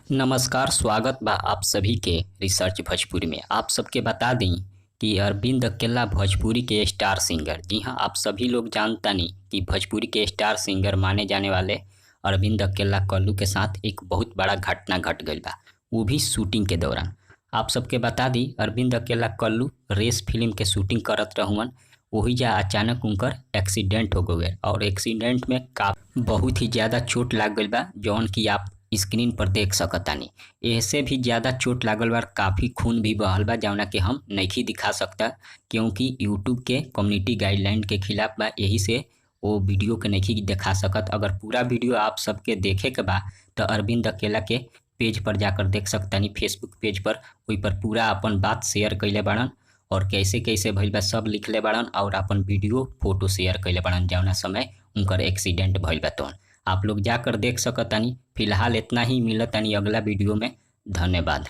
नमस्कार, स्वागत बा आप सभी के रिसर्च भोजपुरी में। आप सबके बता दें कि अरविंद अकेला भोजपुरी के स्टार सिंगर, जी हाँ, आप सभी लोग जानता नहीं कि भोजपुरी के स्टार सिंगर माने जाने वाले अरविंद अकेला कल्लू के साथ एक बहुत बड़ा घटना घट गई बा, वो भी शूटिंग के दौरान। आप सबके बता दी अरविंद अकेला कल्लू रेस फिल्म के शूटिंग करत रहुअन, वही जा अचानक उनकर एक्सीडेंट हो गए और एक्सीडेंट में का बहुत ही ज़्यादा चोट लाग गई बा, जौन कि आप स्क्रीन पर देख सकतानी। ऐसे भी ज़्यादा चोट लागल बा, काफ़ी खून भी बहल बा, जौना कि हम नहीं दिखा सकता क्योंकि यूट्यूब के कम्युनिटी गाइडलाइन के खिलाफ बा, यही से वो वीडियो के नहीं दिखा सकत। अगर पूरा वीडियो आप सबके देखे के बा तो अरविंद अकेला के पेज पर जाकर देख सकतानी, फेसबुक पेज पर, वही पर पूरा अपन बात शेयर कैले बाड़न और कैसे कैसे भइल बा सब लिखले बाड़न और अपन वीडियो फोटो शेयर कैले बाड़न, जौना समय उनकर एक्सीडेंट भइल बा। तो आप लोग जाकर देख सकतानी। फिलहाल इतना ही, मिलतानी अगला वीडियो में। धन्यवाद।